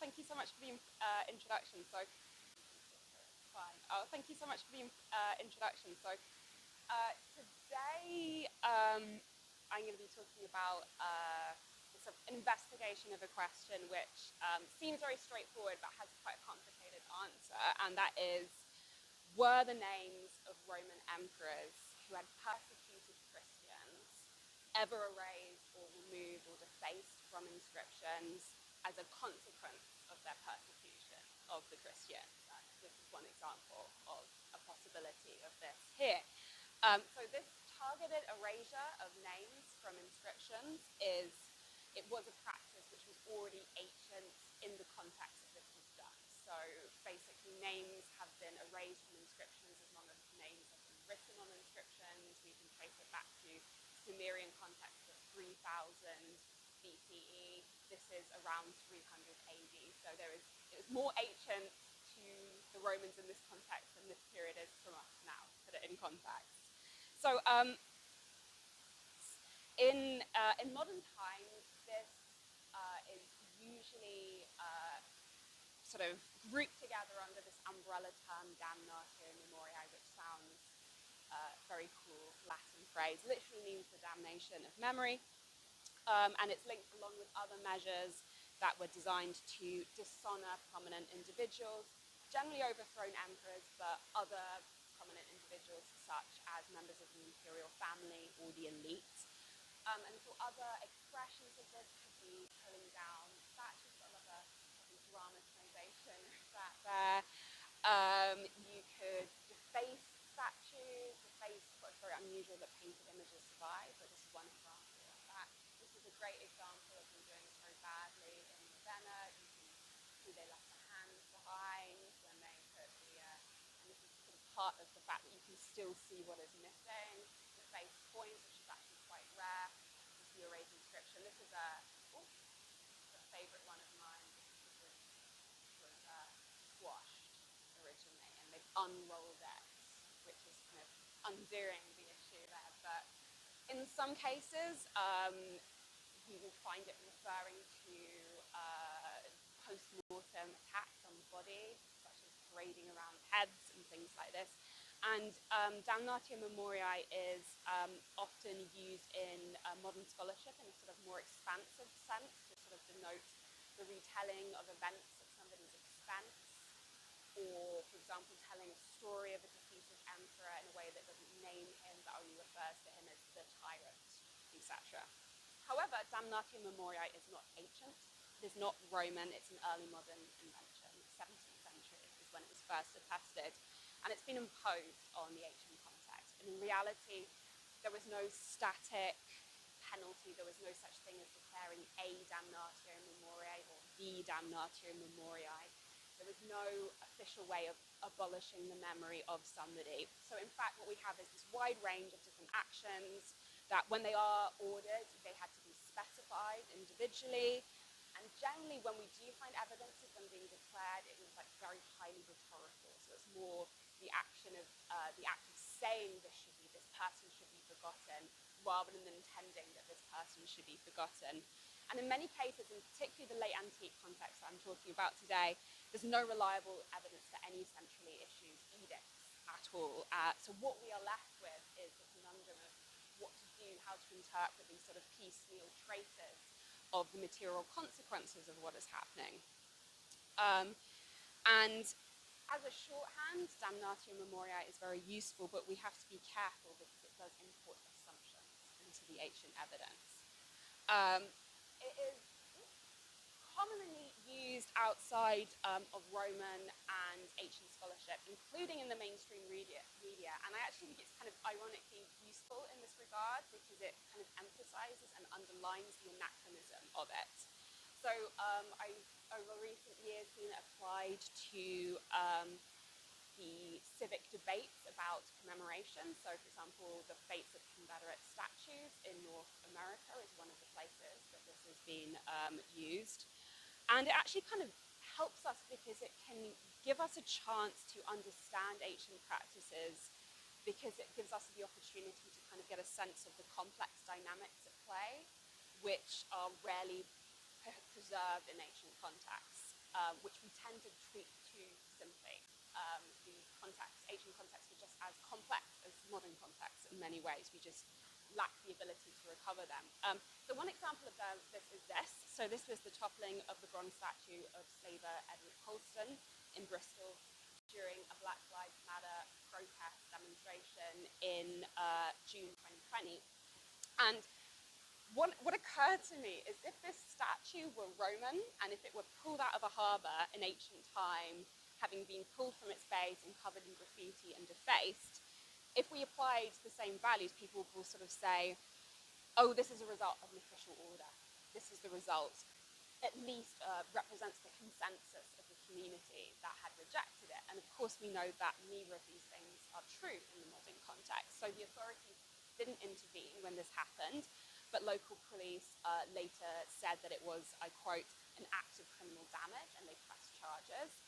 thank you so much for the introduction. Thank you so much for the introduction. Today I'm going to be talking about sort of an investigation of a question which seems very straightforward but has quite a complicated answer, and that is, were the names of Roman emperors who had persecuted Christians ever erased or removed or defaced from inscriptions as a consequence of their persecution of the Christians? This is one example of a possibility of this here. So this targeted erasure of names from inscriptions was a practice which was already ancient in the context that this was done. So basically names have been erased from inscriptions as long as names have been written on inscriptions. We can trace it back to Sumerian context of 3000 BCE. This is around 300 AD. So it was more ancient to the Romans in this context than this period is from us now, to put it in context. So in modern times, this is usually sort of grouped together under this umbrella term damnatio memoriae, which sounds very cool Latin phrase. Literally means the damnation of memory, and it's linked along with other measures that were designed to dishonor prominent individuals, generally overthrown emperors, but other prominent individuals such as members of the imperial family or the elite. And so other expressions of this could be pulling down statues, got a lot of dramatization of that there. You could deface statues, what's very unusual that painted images survive, but this is one example of that. This is a great example of them doing it very badly in Ravenna. You can see they left the hands behind when they put and this is sort of part of the fact that you can still see what is missing. The face point, which is actually quite rare. This is the erased inscription. This is a favourite one of mine. This was squashed originally, and they've unrolled it, which is kind of undoing the issue there. But in some cases, you will find it referring to post-mortem attacks on the body, such as parading around heads and things like this. And damnatio memoriae is often used in modern scholarship in a sort of more expansive sense to sort of denote the retelling of events at somebody's expense, or, for example, telling a story of a defeated emperor in a way that doesn't name him but only refers to him as the tyrant, etc. However, damnatio memoriae is not ancient. It is not Roman. It's an early modern invention. 17th century is when it was first attested, and it's been imposed on the ancient context. And in reality, there was no static penalty. There was no such thing as declaring a damnatio memoriae or the damnatio memoriae. There was no official way of abolishing the memory of somebody. So in fact, what we have is this wide range of different actions that, when they are ordered, they had to be specified individually. And generally, when we do find evidence of them being declared, it was like very highly rhetorical. So it's more the act of saying this person should be forgotten, rather than intending that this person should be forgotten. And in many cases, in particularly the late antique context that I'm talking about today, there's no reliable evidence for any centrally issued edicts at all. So what we are left with is the conundrum of what to do, how to interpret these sort of piecemeal traces of the material consequences of what is happening. And as a shorthand, damnatio memoriae is very useful, but we have to be careful because it does import assumptions into the ancient evidence. It is commonly used outside of Roman and ancient scholarship, including in the mainstream media, and I actually think it's kind of ironically useful in this regard because it kind of emphasizes and underlines the anachronism of it. So I've, over recent years, seen it applied to the civic debates about commemoration. So, for example, the fates of Confederate statues in North America is one of the places that this has been used. And it actually kind of helps us because it can give us a chance to understand ancient practices, because it gives us the opportunity to kind of get a sense of the complex dynamics at play, which are rarely preserved in ancient contexts. which we tend to treat too simply. The ancient contexts were just as complex as modern contexts in many ways. We just lack the ability to recover them. So one example of this is this. So this was the toppling of the bronze statue of slaver Edward Colston in Bristol during a Black Lives Matter protest demonstration in June 2020. And what occurred to me is if this statue were Roman and if it were pulled out of a harbour in ancient time, having been pulled from its base and covered in graffiti and defaced, if we applied the same values, people will sort of say, oh, this is a result of an official order. This is the result, at least represents the consensus of the community that had rejected it. And of course, we know that neither of these things are true in the modern context. So the authorities didn't intervene when this happened, but local police later said that it was, I quote, an act of criminal damage, and they pressed charges.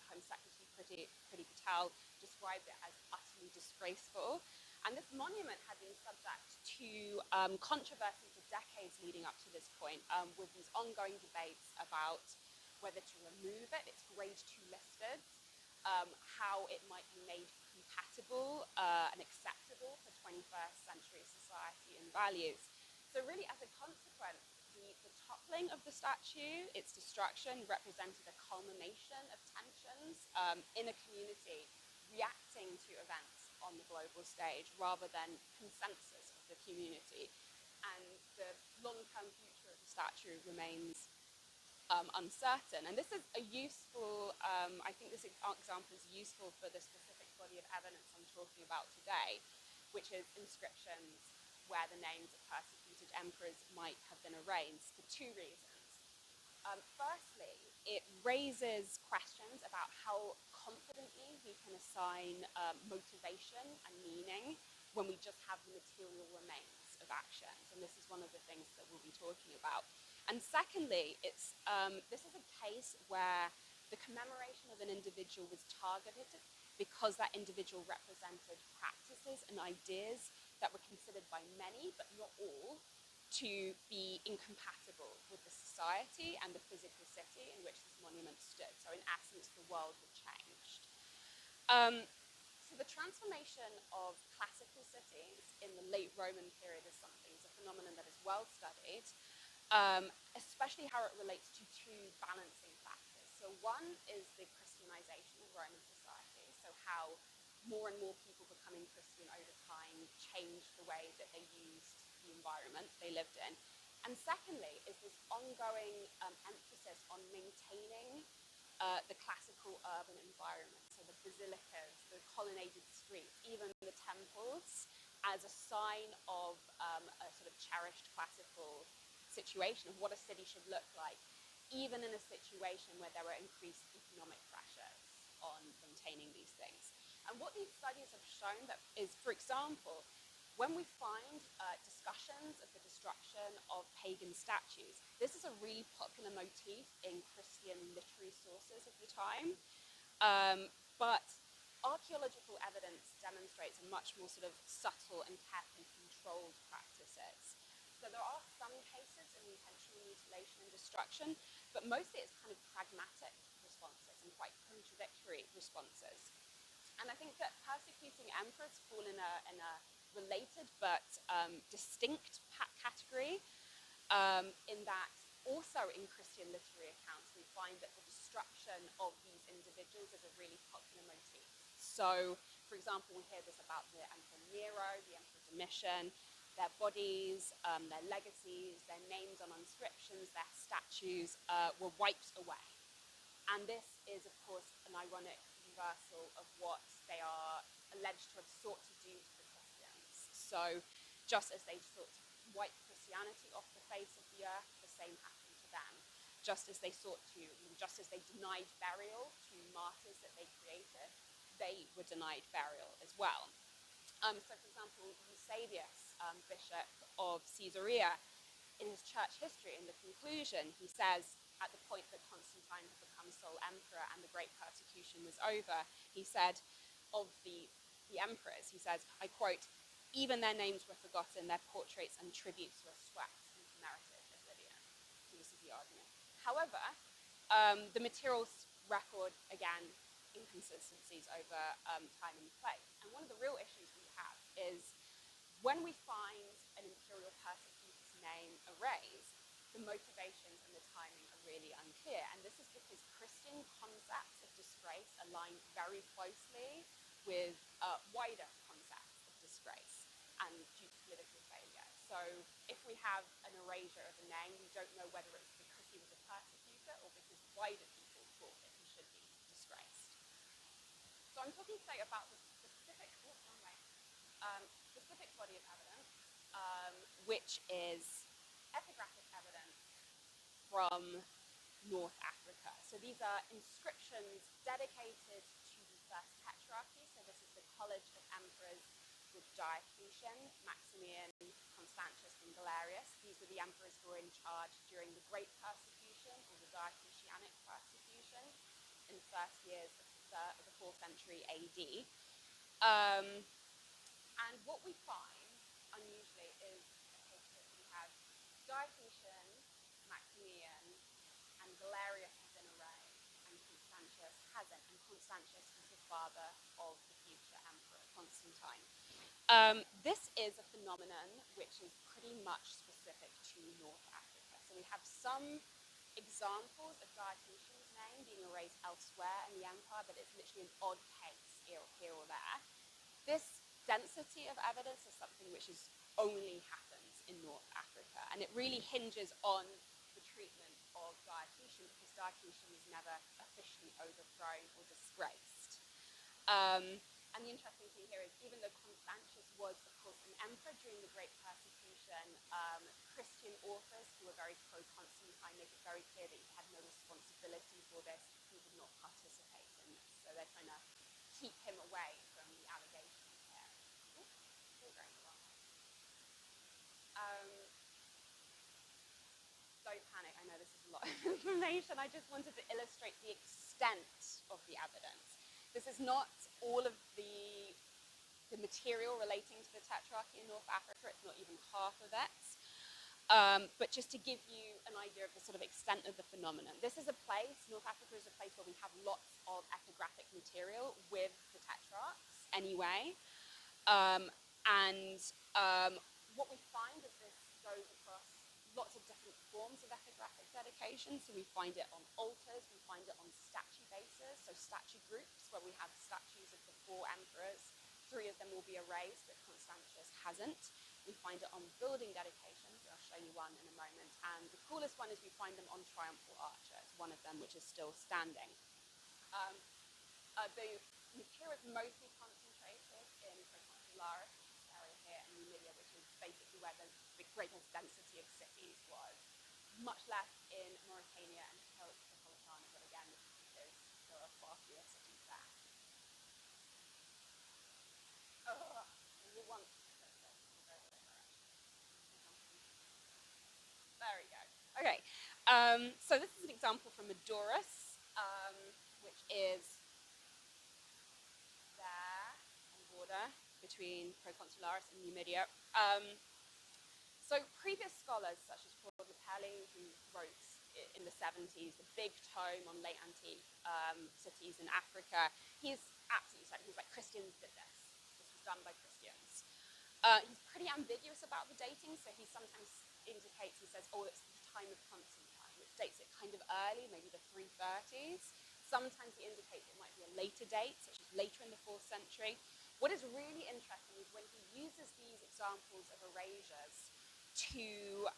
Home Secretary Priti Patel described it as utterly disgraceful. And this monument had been subject to controversy for decades leading up to this point, with these ongoing debates about whether to remove it, its grade 2 listed, how it might be made compatible and acceptable for 21st century society and values. So really, as a consequence, the toppling of the statue, its destruction, represented a culmination of tensions in a community reacting to events on the global stage rather than consensus of the community. And the long-term future of the statue remains uncertain. And this is a useful, I think this example is useful for the specific body of evidence I'm talking about today, which is inscriptions where the names of persecuted emperors might have been erased for two reasons. Firstly, it raises questions about how confidently we can assign motivation and meaning when we just have the material remains of actions. And this is one of the things that we'll be talking about. And secondly, this is a case where the commemoration of an individual was targeted because that individual represented practices and ideas that were considered by many, but not all, to be incompatible with the society and the physical city in which this monument stood. So in essence, the world had changed. So the transformation of classical cities in the late Roman period is a phenomenon that is well studied, especially how it relates to two balancing factors. So one is the Christianization of Roman society, so how more and more people becoming Christian over time changed the way that they used the environment they lived in. And secondly is this ongoing emphasis on maintaining the classical urban environment, so the basilicas, the colonnaded streets, even the temples, as a sign of a sort of cherished classical situation of what a city should look like, even in a situation where there were increased economic pressures on maintaining these things. And what these studies have shown that is, for example, when we find discussions of the destruction of pagan statues, this is a really popular motif in Christian literary sources of the time. But archaeological evidence demonstrates a much more sort of subtle and carefully controlled practices. So there are some cases of intentional mutilation and destruction, but mostly it's kind of pragmatic responses and quite contradictory responses. And I think that persecuting emperors fall in a related but distinct category, in that also in Christian literary accounts we find that the destruction of these individuals is a really popular motif. So, for example, we hear this about the Emperor Nero, the Emperor Domitian. Their bodies, their legacies, their names on inscriptions, their statues were wiped away. And this is, of course, an ironic reversal of what they are alleged to have sought to do to the Christians. So just as they sought to wipe Christianity off the face of the earth, the same happened to them. Just as they denied burial to martyrs that they created, they were denied burial as well. So, for example, Eusebius, Bishop of Caesarea, in his church history, in the conclusion, he says, at the point that Constantine had become sole emperor and the great persecution was over, he said of the emperors, he says, I quote, even their names were forgotten, their portraits and tributes were swept into merited oblivion. So this is the argument. However, the materials record, again, inconsistencies over time and place. And one of the real issues we have is when we find an imperial persecutor's name erased, the motivations and the timing are really unclear. And this is because Christian concepts of disgrace align very closely with wider concepts of disgrace and due to political failure. So if we have an erasure of a name, we don't know whether it's because he was a persecutor or because wider people thought that he should be disgraced. So I'm talking today about the specific body of evidence, which is epigraphic evidence from North Africa. So these are inscriptions dedicated to the first Tetrarchy. So this is the College of Emperors with Diocletian, Maximian, Constantius, and Galerius. These were the emperors who were in charge during the Great Persecution, or the Diocletianic Persecution, in the first years of the 4th century AD. And what we find, unusually, is a case that we have Diocletian, Maximian, and Galerius has been erased, and Constantius hasn't. And Constantius was the father of the future emperor, Constantine. This is a phenomenon which is pretty much specific to North Africa. So we have some examples of Diocletian's name being erased elsewhere in the empire, but it's literally an odd case here or there. This density of evidence is something which only happens in North Africa, and it really hinges on the treatment of Diocletian, because Diocletian was never officially overthrown or disgraced. And the interesting thing here is, even though Constantius was, of course, an emperor during the Great Persecution, Christian authors who were very pro-Constantine make it very clear that he had no responsibility for this. He did not participate in this. So they're trying to keep him away from the allegations here. Still going along. Don't panic, I know this is a lot of information. I just wanted to illustrate the extent of the evidence. This is not all of the material relating to the Tetrarchy in North Africa. It's not even half of it. But just to give you an idea of the sort of extent of the phenomenon. This is a place, North Africa is a place where we have lots of epigraphic material with the Tetrarchs anyway. What we find is this goes across lots of different forms of epigraphic dedication. So we find it on altars, we find it on statue bases, so statue groups where we have statues of the 4 emperors. 3 of them will be erased, but Constantius hasn't. We find it on building dedications. I'll show you one in a moment. And the coolest one is we find them on triumphal arches, one of them which is still standing. The material is mostly concentrated in Proconsularis, this area here, and Numidia, which is basically where the greatest density of cities was. Much less in Mauritania and Tripolitania, but again, this is because there are far fewer cities there. There we go. Okay, so this is an example from Madurus, which is there on the border between Proconsularis and Numidia. So previous scholars, such as Paul Lepelli, who wrote in the 70s the big tome on late antique cities in Africa, he's absolutely certain. He's like, Christians did this. This was done by Christians. He's pretty ambiguous about the dating, so he sometimes indicates, he says, oh, it's the time of Constantine, which dates it kind of early, maybe the 330s. Sometimes he indicates it might be a later date, such as later in the 4th century. What is really interesting is when he uses these examples of erasures to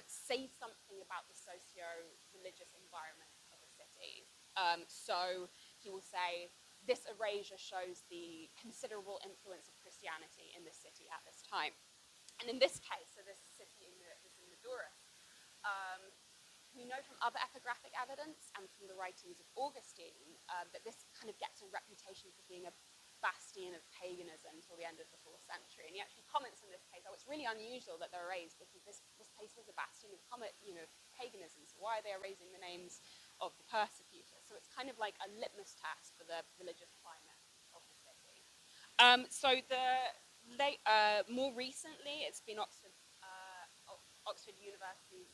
say something about the socio-religious environment of a city. So he will say, this erasure shows the considerable influence of Christianity in this city at this time. And in this case, so this city is in Madurus, we know from other epigraphic evidence and from the writings of Augustine that this kind of gets a reputation for being a bastion of paganism until the end of the 4th century. And he actually comments in this case, oh, it's really unusual that they're erased because this place was a bastion of paganism. So why are they erasing the names of the persecutors? So it's kind of like a litmus test for the religious climate of the city. More recently, it's been Oxford University's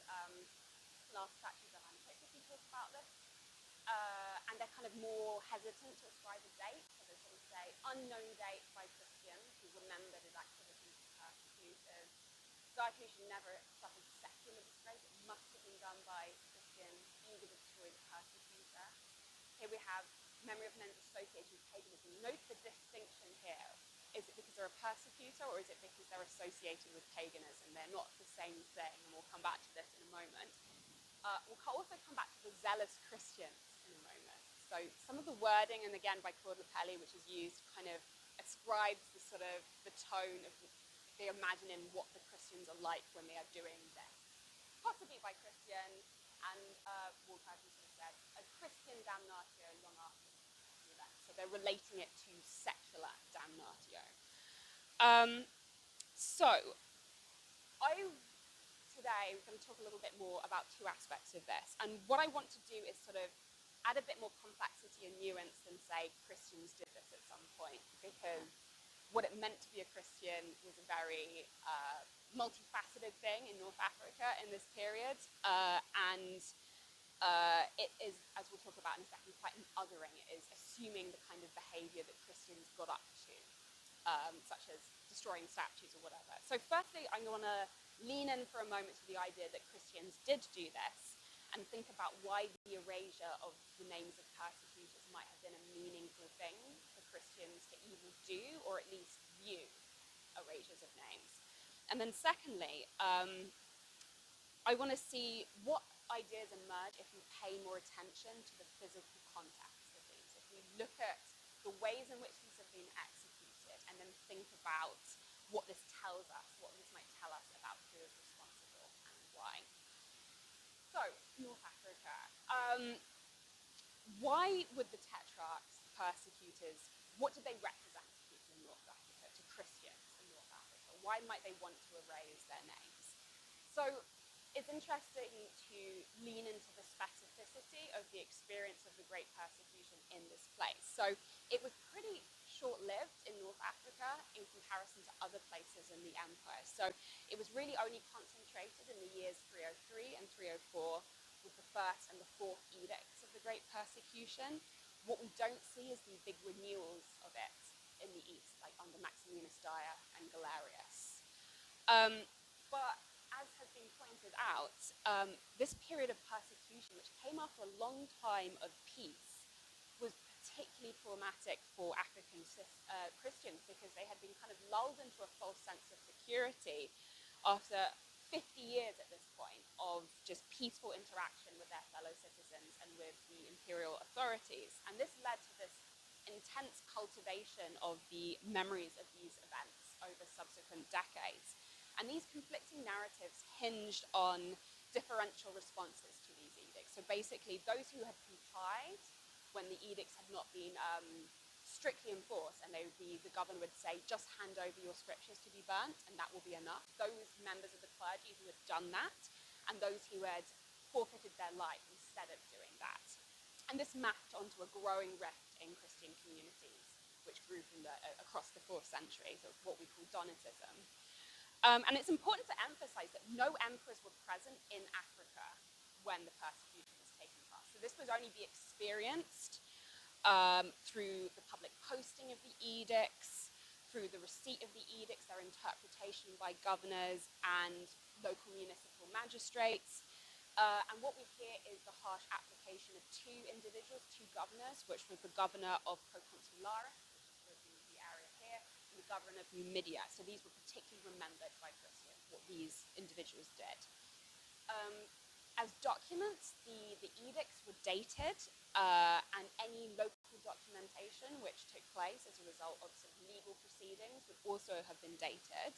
last statues of antiquity talk about this. of more hesitant to ascribe a date, so they sort of say unknown date by Christians who remembered his activities as persecutors. Diocletian never suffered secular disgrace. It must have been done by Christians eager to destroy the persecutor. Here we have memory of men associated with paganism. Note the distinction here. Is it because they're a persecutor, or is it because they're associated with paganism? They're not the same thing, and we'll come back to this in a moment. We'll also come back to the zealous Christians in a moment. So some of the wording, and again by Claude Lepelli, which is used, kind of ascribes the sort of the tone of they imagining what the Christians are like when they are doing this. Possibly by Christians, and Walter sort of said, a Christian damnatio long after the event. So they're relating it to secular damnatio. Today we're going to talk a little bit more about two aspects of this. And what I want to do is sort of add a bit more complexity and nuance than, say, Christians did this at some point, because what it meant to be a Christian was a very multifaceted thing in North Africa in this period. It is, as we'll talk about in a second, quite an othering. It is assuming the kind of behavior that Christians got up to, such as destroying statues or whatever. So firstly, I'm going to lean in for a moment to the idea that Christians did do this, and think about why the erasure of the names of persecutors might have been a meaningful thing for Christians to even do, or at least view erasures of names. And then secondly, I want to see what ideas emerge if we pay more attention to the physical context of these. If we look at the ways in which these have been executed, and then think about what this tells us, what this might tell us about who is responsible and why. So, North Africa. Why would the Tetrarchs, persecutors, what did they represent to people in North Africa, to Christians in North Africa? Why might they want to erase their names? So, it's interesting to lean into the specificity of the experience of the Great Persecution in this place. So it was pretty short-lived in North Africa in comparison to other places in the empire. So it was really only concentrated in the years 303 and 304 with the first and the fourth edicts of the Great Persecution. What we don't see is the big renewals of it in the east, like under Maximinus Dio and Galerius. But as has been pointed out, this period of persecution, which came after a long time of peace, was particularly traumatic for African Christians, because they had been kind of lulled into a false sense of security after 50 years at this point of just peaceful interaction with their fellow citizens and with the imperial authorities. And this led to this intense cultivation of the memories of these events over subsequent decades. And these conflicting narratives hinged on differential responses to these edicts. So basically, those who had complied when the edicts had not been strictly enforced, and the governor would say, just hand over your scriptures to be burnt, and that will be enough. Those members of the clergy who had done that, and those who had forfeited their life instead of doing that. And this mapped onto a growing rift in Christian communities, which grew from across the 4th century, so what we call Donatism. And it's important to emphasize that no emperors were present in Africa when the persecution was taking place. So this would only be experienced through the public posting of the edicts, through the receipt of the edicts, their interpretation by governors and local municipal magistrates. And what we hear is the harsh application of two individuals, two governors, which was the governor of Proconsularis, which was the area here, and the governor of Numidia. So these were particularly remembered by Christians, what these individuals did. As documents, the edicts were dated, and any local documentation which took place as a result of some legal proceedings would also have been dated.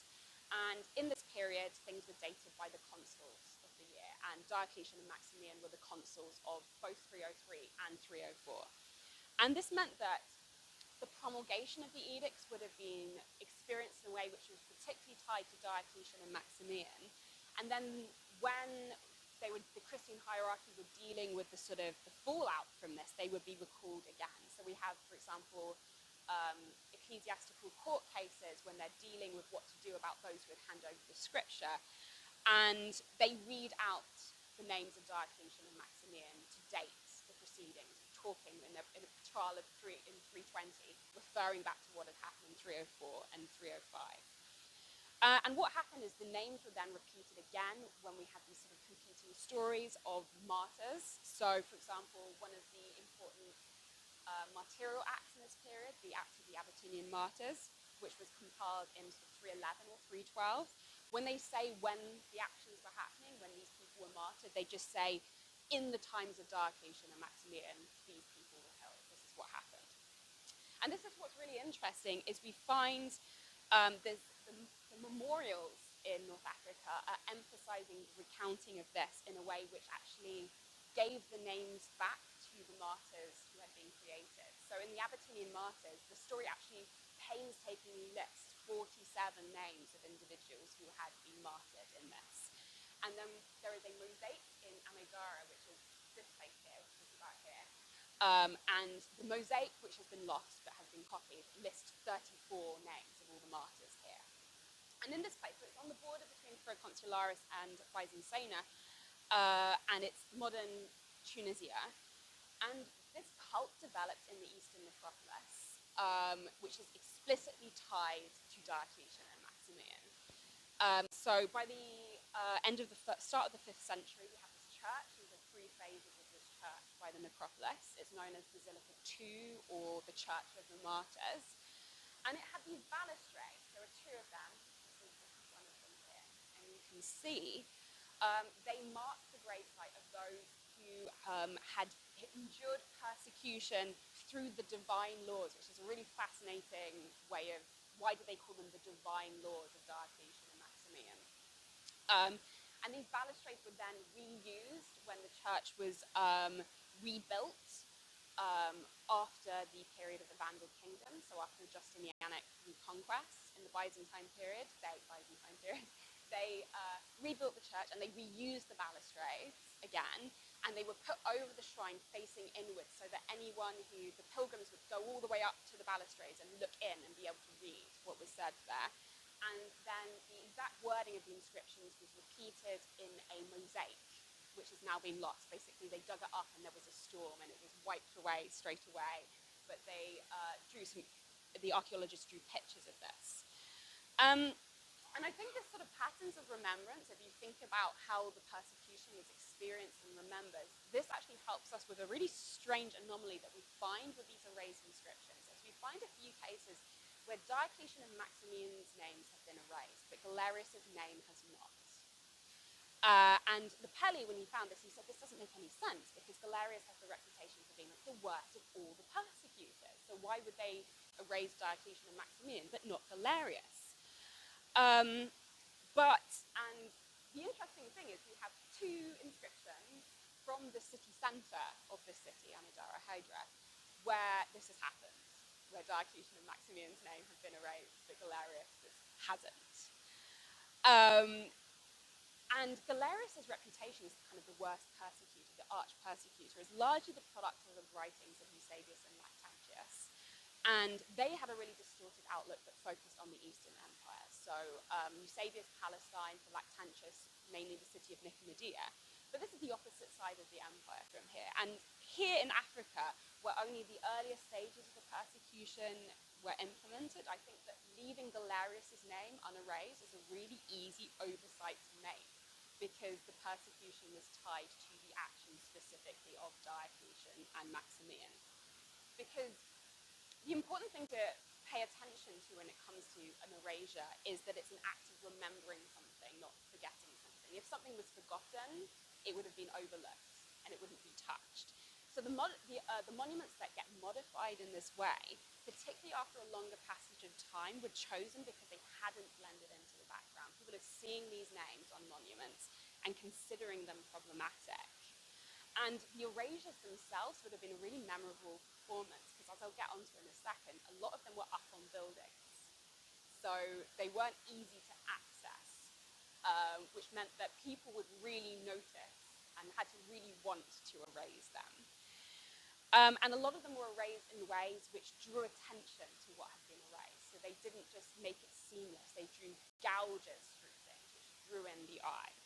And in this period, things were dated by the consuls of the year, and Diocletian and Maximian were the consuls of both 303 and 304. And this meant that the promulgation of the edicts would have been experienced in a way which was particularly tied to Diocletian and Maximian. And then when the Christian hierarchy were dealing with the sort of the fallout from this, they would be recalled again. So we have, for example, ecclesiastical court cases when they're dealing with what to do about those who would hand over the scripture, and they read out the names of Diocletian and Maximian to date the proceedings talking in a trial in 320, referring back to what had happened in 304 and 305. And what happened is the names were then repeated again when we had these sort of competing stories of martyrs. So, for example, one of the important martyrial acts in this period, the Act of the Abyssinian Martyrs, which was compiled in sort of 311 or 312. When they say when the actions were happening, when these people were martyred, they just say, in the times of Diocletian and Maximian, these people were killed. This is what happened. And this is what's really interesting, is we find the memorials in North Africa are emphasizing the recounting of this in a way which actually gave the names back to the martyrs who had been created. So in the Abyssinian martyrs, the story actually painstakingly lists 47 names of individuals who had been martyred in this. And then there is a mosaic in Amidara, which is this place here, which is about here. And the mosaic, which has been lost but has been copied, lists 34 names of all the martyrs here. And in this place, so it's on the border between Proconsularis and Byzantina, and it's modern Tunisia. And this cult developed in the Eastern necropolis, which is explicitly tied to Diocletian and Maximian. So by the start of the 5th century, we have this church. These are 3 phases of this church by the necropolis. It's known as Basilica II, or the Church of the Martyrs. And it had these balustrades. There are 2 of them. This is one of them here. And you can see they mark the gravesite of those who had endured persecution through the divine laws, which is a really fascinating way of, why do they call them the divine laws of Diocletian and Maximian? And these balustrades were then reused when the church was rebuilt after the period of the Vandal Kingdom, so after the Justinianic reconquest in the Byzantine period, they rebuilt the church and they reused the balustrades again, and they were put over the shrine facing inwards so that the pilgrims would go all the way up to the balustrades and look in and be able to read what was said there. And then the exact wording of the inscriptions was repeated in a mosaic, which has now been lost. Basically, they dug it up and there was a storm and it was wiped away straight away. But the archaeologists drew pictures of this. And I think this sort of patterns of remembrance, if you think about how the persecution was experienced and remembered, this actually helps us with a really strange anomaly that we find with these erased inscriptions. As we find a few cases where Diocletian and Maximian's names have been erased, but Galerius' name has not. And Lepelli, when he found this, he said, this doesn't make any sense, because Galerius has the reputation for being like the worst of all the persecutors. So why would they erase Diocletian and Maximian, but not Galerius? And the interesting thing is we have 2 inscriptions from the city centre of the city, Amidara Hydra, where this has happened, where Diocletian and Maximian's name have been erased, but Galerius hasn't. And Galerius' reputation as kind of the worst persecutor, the arch-persecutor, is largely the product of the writings of Eusebius and Lactantius. And they had a really distorted outlook that focused on the Eastern Empire. So Eusebius, Palestine, for Lactantius, mainly the city of Nicomedia. But this is the opposite side of the empire from here. And here in Africa, where only the earliest stages of the persecution were implemented, I think that leaving Galerius' name unerased is a really easy oversight to make, because the persecution was tied to the actions specifically of Diocletian and Maximian. Because the important thing to pay attention to when it comes to an erasure is that it's an act of remembering something, not forgetting something. If something was forgotten, it would have been overlooked and it wouldn't be touched. So the monuments that get modified in this way, particularly after a longer passage of time, were chosen because they hadn't blended into the background. People are seeing these names on monuments and considering them problematic. And the erasures themselves would have been a really memorable performance, because as I'll get onto in a second, a lot of them were up on buildings. So they weren't easy to access, which meant that people would really notice and had to really want to erase them. And a lot of them were erased in ways which drew attention to what had been erased. So they didn't just make it seamless, they drew gouges through things, which drew in the eye.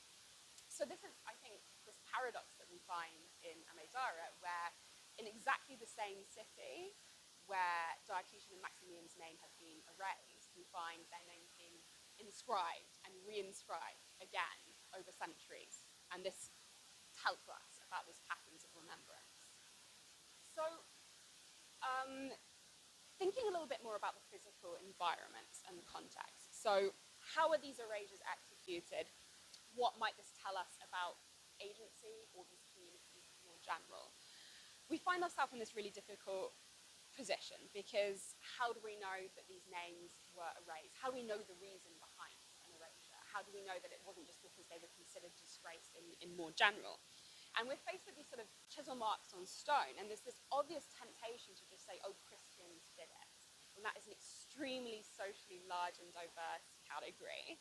So this is, I think, this paradox that we find in Amidara, where in exactly the same city where Diocletian and Maximian's name have been erased, we find their names being inscribed and re-inscribed again over centuries. And this tells us about these patterns of remembrance. So, thinking a little bit more about the physical environment and the context. So, how are these erasures executed? What might this tell us about agency or these communities more general? We find ourselves in this really difficult position because how do we know that these names were erased? How do we know the reason behind an erasure? How do we know that it wasn't just because they were considered disgraced in more general? And we're faced with these sort of chisel marks on stone, and there's this obvious temptation to just say, oh, Christians did it. And that is an extremely socially large and diverse category.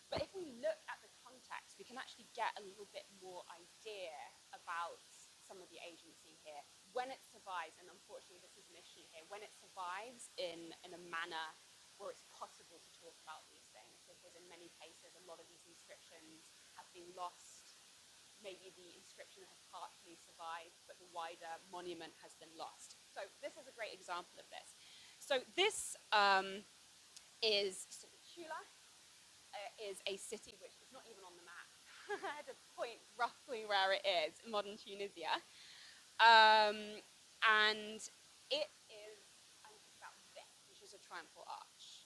But if we look at the context, we can actually get a little bit more idea about some of the agency here. When it survives, and unfortunately this is an issue here, when it survives in a manner where it's possible to talk about these things, because in many cases a lot of these inscriptions have been lost. Maybe the inscription has partially survived, but the wider monument has been lost. So this is a great example of this. So this is Sebecula, is a city which is not even on the map. To point roughly where it is in modern Tunisia. And it is, I'm thinking about this, which is a triumphal arch.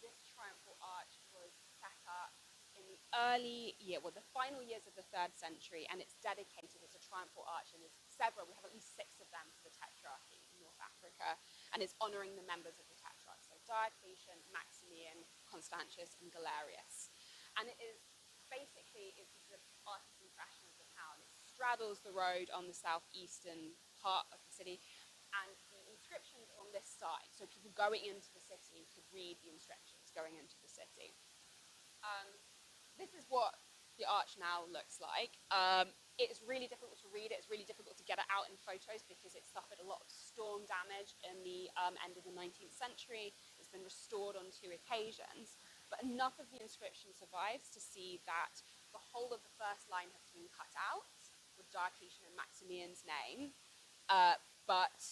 This triumphal arch was set up in the the final years of the 3rd century, and it's dedicated as a triumphal arch, and there's several, we have at least 6 of them for the Tetrarchy in North Africa, and it's honouring the members of the Tetrarch, so Diocletian, Maximian, Constantius, and Galerius. And it is basically, it's the artisan fashion of the town. It straddles the road on the southeastern part of the city, and the inscriptions on this side, so people going into the city could read the inscriptions going into the city. This is what the arch now looks like. It's really difficult to read it. It's really difficult to get it out in photos because it suffered a lot of storm damage in the end of the 19th century. It's been restored on 2 occasions. But enough of the inscription survives to see that the whole of the first line has been cut out with Diocletian and Maximian's name, but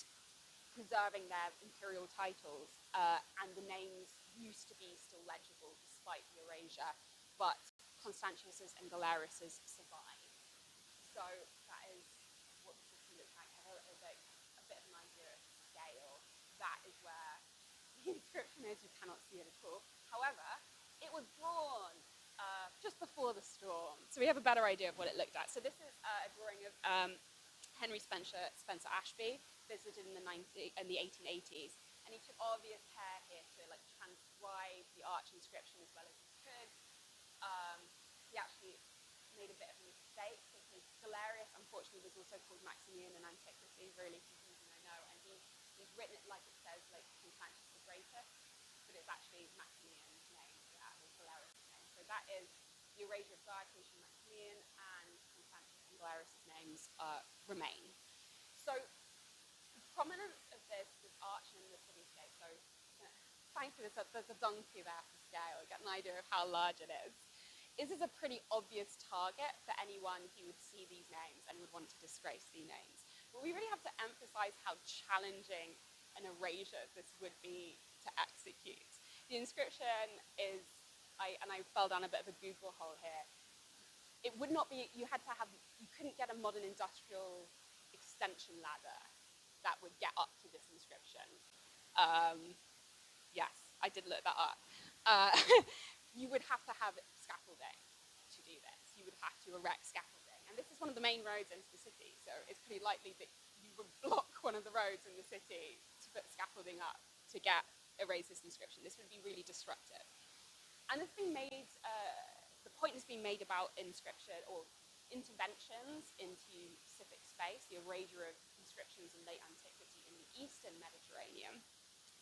preserving their imperial titles, and the names used to be still legible despite the erasure, but Constantius's and Galerius's survive. So that is what the city looks like. I have a bit of an idea of scale. That is where the inscription is. You cannot see it at all. However, it was drawn just before the storm, so we have a better idea of what it looked like. So this is a drawing of Henry Spencer Ashby, visited in the 1880s, and he took obvious care here to transcribe the arch inscription as well as he could. He actually made a bit of a mistake because Galerius, unfortunately, was also called Maximian in antiquity, really confusing, I know, and he's written it like it says, like Constantius the Greatest, but it's actually Maximian's name, or Galerius' name. So that is the erasure of Diocletian, Maximian, and Constantius and Galerius' names remain. So the prominence of this arch in the cityscape, so thankfully there's a donkey there for scale, you get an idea of how large it is. This is a pretty obvious target for anyone who would see these names and would want to disgrace these names. But we really have to emphasize how challenging an erasure this would be to execute. The inscription is, and I fell down a bit of a Google hole here, it would not be, you couldn't get a modern industrial extension ladder that would get up to this inscription. Yes, I did look that up. You would have to have scaffolding to do this. You would have to erect scaffolding. And this is one of the main roads into the city, so it's pretty likely that you would block one of the roads in the city to put scaffolding up to erase this inscription. This would be really disruptive. And it's been made, the point has been made about inscription or interventions into civic space, the erasure of inscriptions in late antiquity in the Eastern Mediterranean,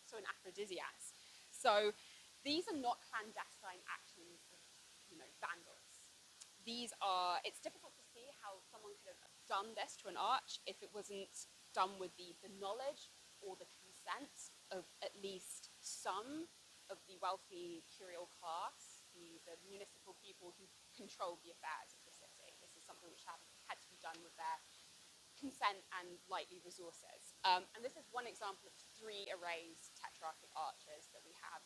so in Aphrodisias. So these are not clandestine actions of, vandals. It's difficult to see how someone could have done this to an arch if it wasn't done with the knowledge or the consent of at least some of the wealthy curial class, the municipal people who controlled the affairs of the city. This is something which had to be done with their consent and likely resources. And this is one example of 3 erased tetrarchic arches that we have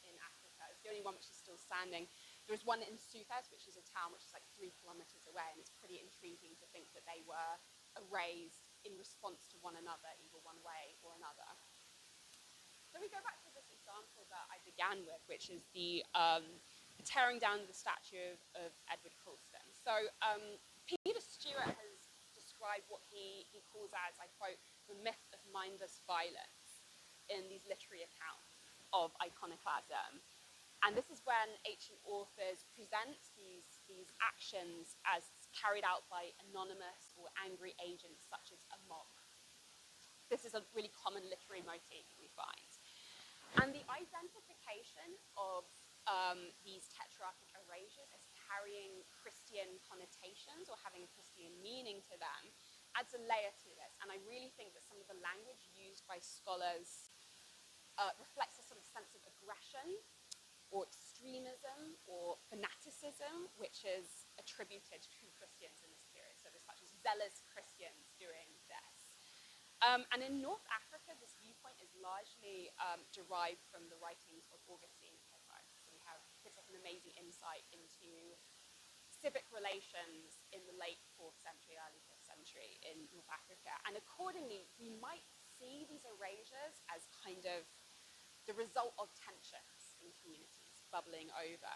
in Africa. It's the only one which is still standing. There's one in Sufes, which is a town which is like 3 kilometers away, and it's pretty intriguing to think that they were erased in response to one another, either one way or another. So we go back to this example that I began with, which is the tearing down the statue of Edward Colston. So Peter Stewart has described what he calls as, I quote, the myth of mindless violence in these literary accounts of iconoclasm. And this is when ancient authors present these actions as carried out by anonymous or angry agents such as a mob. This is a really common literary motif that we find. And the identification of these tetrarchic erasures as carrying Christian connotations or having a Christian meaning to them adds a layer to this. And I really think that some of the language used by scholars reflects a sort of sense of aggression or extremism or fanaticism, which is attributed to Christians in this period. So there's such as zealous Christians doing this. And in North Africa, this viewpoint is largely derived from the writings of Augustine and Hippo. So we have gives us an amazing insight into civic relations in the late 4th century, early 5th century in North Africa. And accordingly, we might see these erasures as kind of the result of tensions in communities bubbling over,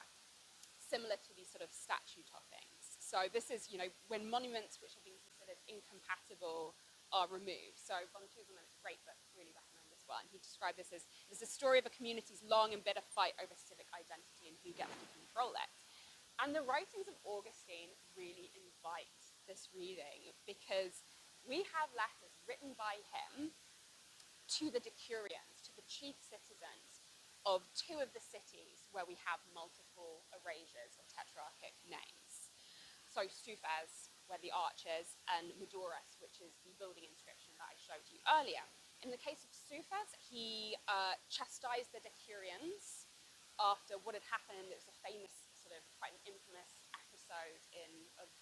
similar to these sort of statue toppings. So this is, when monuments which have been considered incompatible are removed. So von Tooselman's great book, really recommend this one. He described this as the story of a community's long and bitter fight over civic identity and who gets to control it. And the writings of Augustine really invite this reading because we have letters written by him to the decurions, to the chief citizens of 2 of the cities where we have multiple erasures of tetrarchic names. So Sufes, where the arches, and Martyrs, which is the building inscription that I showed you earlier. In the case of Sufes, he chastised the decurions after what had happened. It was a famous, sort of quite an infamous episode of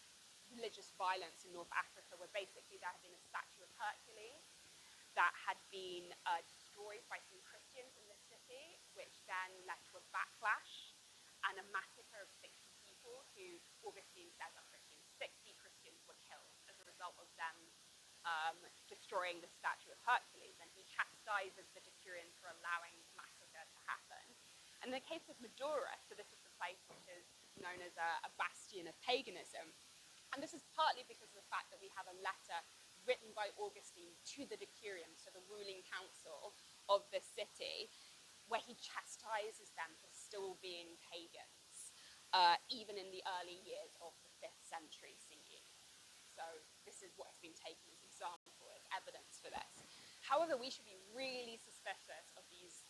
religious violence in North Africa, where basically there had been a statue of Hercules that had been destroyed by some Christians in the city, which then led to a backlash and a massacre of 60 people who Augustine says are Christians. 60 Christians were killed as a result of them destroying the statue of Hercules, and he chastises the decurions for allowing the massacre to happen. And in the case of Medora, so this is the place which is known as a bastion of paganism, and this is partly because of the fact that we have a letter written by Augustine to the decurions, so the ruling council of the city, where he chastises them for still being pagans, even in the early years of the 5th century CE. So this is what has been taken as example, as evidence for this. However, we should be really suspicious of these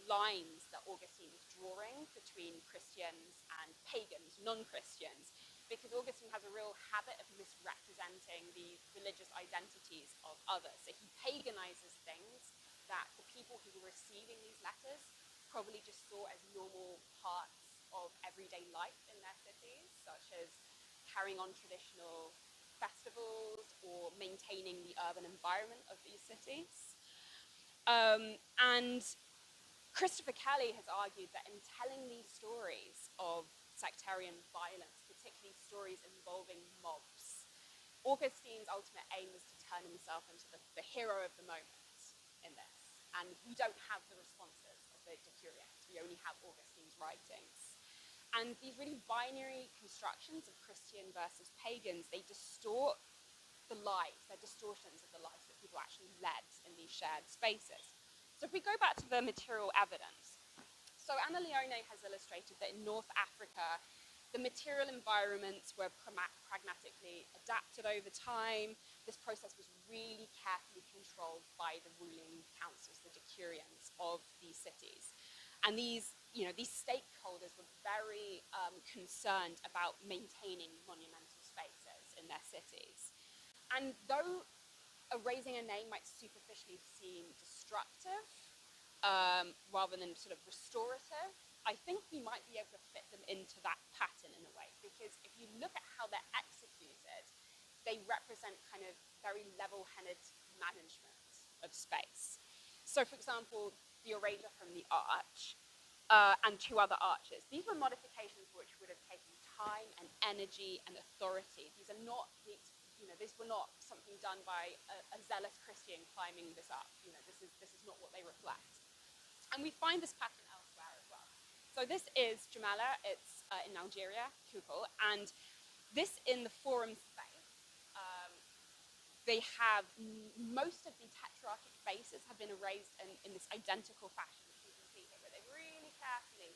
lines that Augustine is drawing between Christians and pagans, non-Christians, because Augustine has a real habit of misrepresenting the religious identities of others. So he paganizes things that the people who were receiving these letters probably just saw as normal parts of everyday life in their cities, such as carrying on traditional festivals or maintaining the urban environment of these cities. And Christopher Kelly has argued that in telling these stories of sectarian violence, particularly stories involving mobs, Augustine's ultimate aim was to turn himself into the hero of the moment in this. And we don't have the responses of the decurions. We only have Augustine's writings. And these really binary constructions of Christian versus pagans, they distort the lives, they're distortions of the lives that people actually led in these shared spaces. So if we go back to the material evidence, so Anna Leone has illustrated that in North Africa, the material environments were pragmatically adapted over time. This process was really carefully controlled by the ruling councils, the decurions of these cities. And these stakeholders were very concerned about maintaining monumental spaces in their cities. And though erasing a name might superficially seem destructive rather than sort of restorative, I think we might be able to fit them into that pattern in a way, because if you look at how they're executed, they represent kind of very very level-headed management of space. So, for example, the orator from the arch and 2 other arches. These were modifications which would have taken time and energy and authority. These are not, these were not something done by a zealous Christian climbing this up. This is not what they reflect. And we find this pattern elsewhere as well. So this is Jamala. It's in Algeria, Kukul, and this in the forum space. They have, most of the tetrarchic bases have been erased in this identical fashion, which you can see here, where they really carefully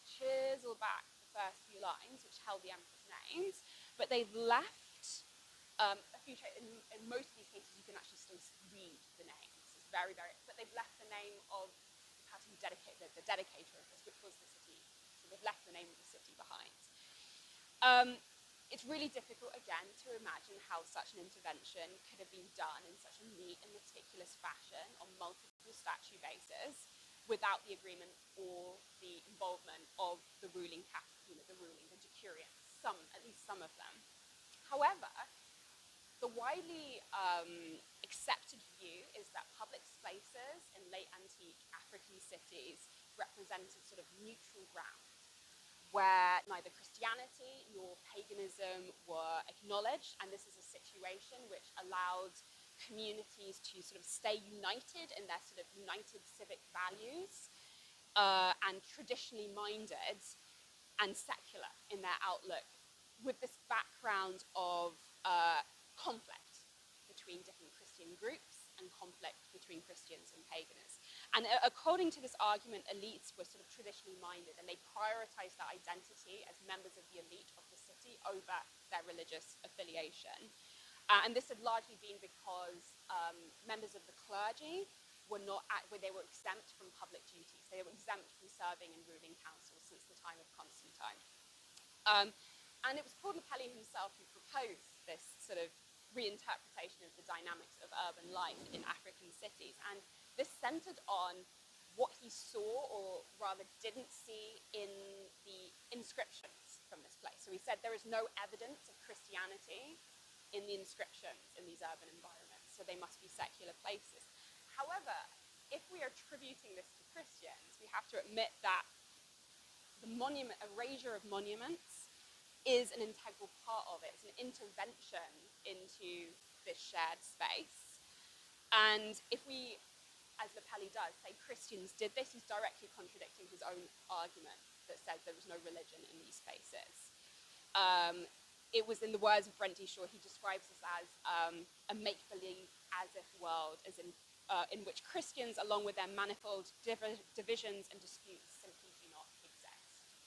chisel back the first few lines, which held the emperor's names, but they've left a few, in most of these cases, you can actually still read the names. It's very, very, but they've left the name of the person who dedicated, the dedicator of this, which was the city. So they've left the name of the city behind. It's really difficult, again, to imagine how such an intervention could have been done in such a neat and meticulous fashion on multiple statue bases without the agreement or the involvement of the ruling the decurions, at least some of them. However, the widely accepted view is that public spaces in late antique African cities represented sort of neutral ground, where neither Christianity nor paganism were acknowledged, and this is a situation which allowed communities to sort of stay united in their sort of united civic values and traditionally minded and secular in their outlook, with this background of conflict between different Christian groups and conflict between Christians and pagans. And according to this argument, elites were sort of traditionally minded, and they prioritized their identity as members of the elite of the city over their religious affiliation. And this had largely been because members of the clergy were they were exempt from public duties. They were exempt from serving in ruling councils since the time of Constantine. And it was Claude Lepelli himself who proposed this sort of reinterpretation of the dynamics of urban life in African cities. And this centered on what he saw, or rather didn't see, in the inscriptions from this place. So he said there is no evidence of Christianity in the inscriptions in these urban environments, so they must be secular places. However, if we are attributing this to Christians, we have to admit that the erasure of monuments is an integral part of it. It's an intervention into this shared space. And if we, as Lepelli does, say Christians did this, he's directly contradicting his own argument that says there was no religion in these spaces. It was, in the words of Brent D. Shaw, he describes this as a make-believe, as-if world, as in which Christians, along with their manifold divisions and disputes, simply do not exist.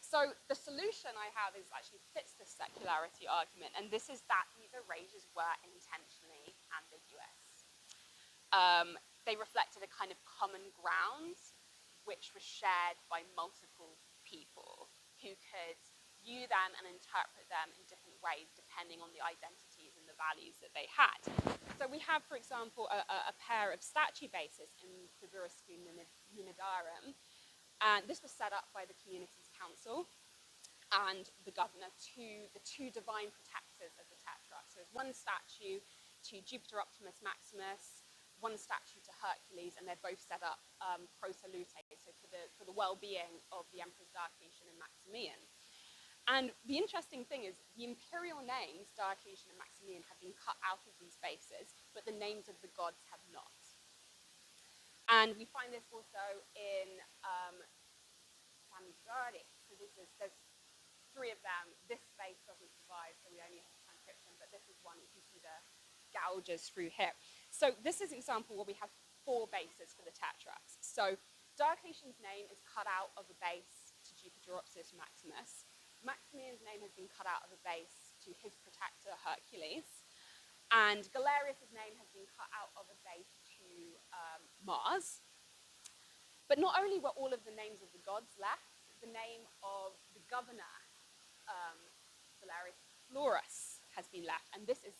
So the solution I have actually fits this secularity argument, and this is that these erasures were intentionally ambiguous. They reflected a kind of common ground which was shared by multiple people who could view them and interpret them in different ways depending on the identities and the values that they had. So we have, for example, a pair of statue bases in the Burasku Ninidarum, and this was set up by the community's council and the governor to the 2 divine protectors of the Tetrarch. So there's one statue to Jupiter Optimus Maximus, one statue to Hercules, and they're both set up pro salute, so for the well-being of the emperors Diocletian and Maximian. And the interesting thing is the imperial names, Diocletian and Maximian, have been cut out of these bases, but the names of the gods have not. And we find this also in Samigari. So there's 3 of them. This space doesn't survive, so we only have transcription, but this is one you can see the gouges through here. So this is an example where we have 4 bases for the Tetrarchs. So Diocletian's name is cut out of a base to Jupiter Optimus Maximus. Maximian's name has been cut out of a base to his protector Hercules. And Galerius's name has been cut out of a base to Mars. But not only were all of the names of the gods left, the name of the governor, Valerius Florus, has been left. And this is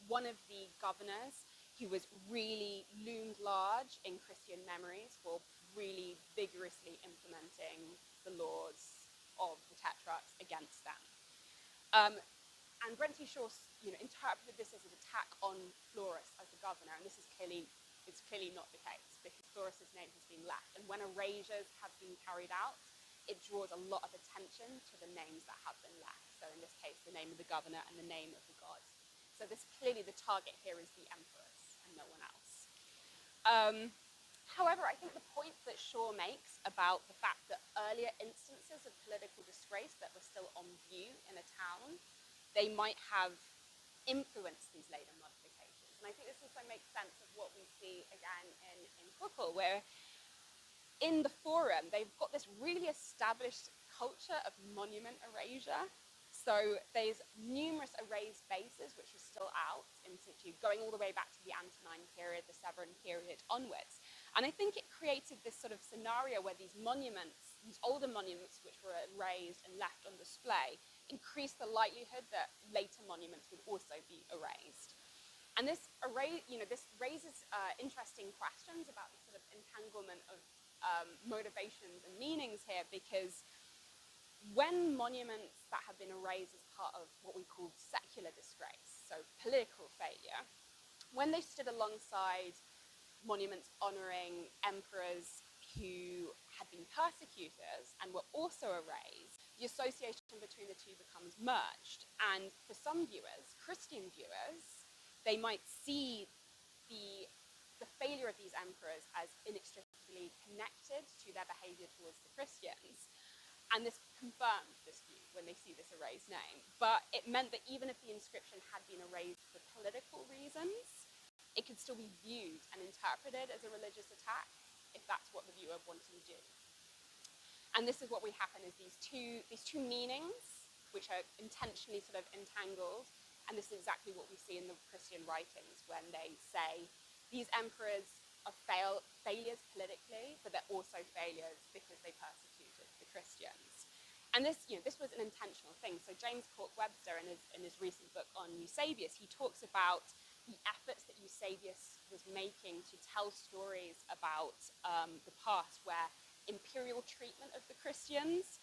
one of the governors who was really loomed large in Christian memories for really vigorously implementing the laws of the Tetrarchs against them. And Brentee Shaw, interpreted this as an attack on Florus as the governor, and this is clearly not the case, because Florus's name has been left. And when erasures have been carried out, it draws a lot of attention to the names that have been left. So in this case, the name of the governor and the name of the god. So this clearly the target here is the emperors and no one else. However, I think the point that Shaw makes about the fact that earlier instances of political disgrace that were still on view in a town, they might have influenced these later modifications. And I think this also makes sense of what we see again in Huckel, where in the Forum, they've got this really established culture of monument erasure. So there's numerous erased bases which are still out in situ, going all the way back to the Antonine period, the Severan period onwards. And I think it created this sort of scenario where these monuments, these older monuments which were erased and left on display, increased the likelihood that later monuments would also be erased. And this raises interesting questions about the sort of entanglement of motivations and meanings here, because when monuments that have been erased as part of what we call secular disgrace, so political failure, when they stood alongside monuments honouring emperors who had been persecutors and were also erased, the association between the two becomes merged. And for some viewers, Christian viewers, they might see the failure of these emperors as inextricably connected to their behaviour towards the Christians. And this confirmed this view when they see this erased name. But it meant that even if the inscription had been erased for political reasons, it could still be viewed and interpreted as a religious attack if that's what the viewer wanted to do. And this is what we happen is these two meanings, which are intentionally sort of entangled, and this is exactly what we see in the Christian writings when they say these emperors are failures politically, but they're also failures because they persecuted the Christians. And this was an intentional thing. So James Cork Webster, in his recent book on Eusebius, he talks about the efforts that Eusebius was making to tell stories about the past where imperial treatment of the Christians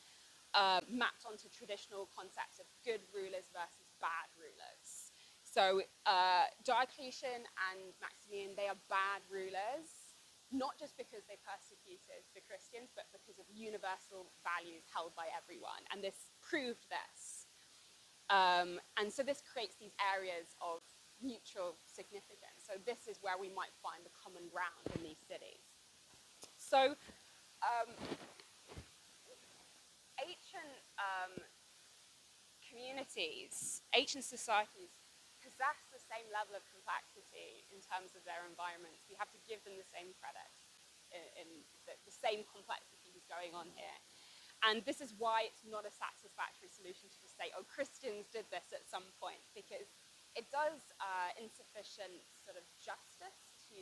mapped onto traditional concepts of good rulers versus bad rulers. So Diocletian and Maximian, they are bad rulers, not just because they persecuted the Christians, but because of universal values held by everyone. And this proved this. And so this creates these areas of mutual significance. So this is where we might find the common ground in these cities. So ancient communities, ancient societies possess the same level of complexity in terms of their environments. We have to give them the same credit in the same complexity is going on here. And this is why it's not a satisfactory solution to just say, oh, Christians did this at some point, because it does insufficient sort of justice to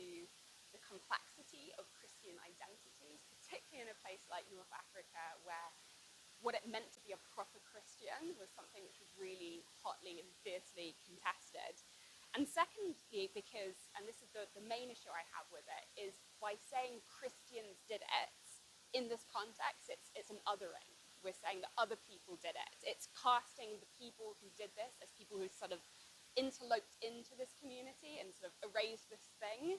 the complexity of Christian identities, particularly in a place like North Africa, where what it meant to be a proper Christian was something which was really hotly and fiercely contested. And secondly, because, and this is the main issue I have with it, is by saying Christians did it, in this context, it's an othering. We're saying that other people did it. It's casting the people who did this as people who sort of interloped into this community and sort of erased this thing,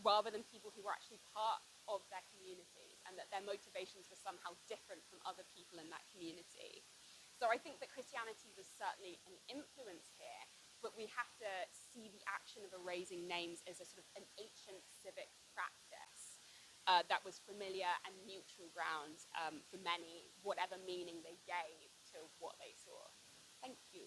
rather than people who were actually part of their communities and that their motivations were somehow different from other people in that community. So I think that Christianity was certainly an influence here, but we have to see the action of erasing names as a sort of an ancient civic practice that was familiar and neutral ground for many, whatever meaning they gave to what they saw. Thank you.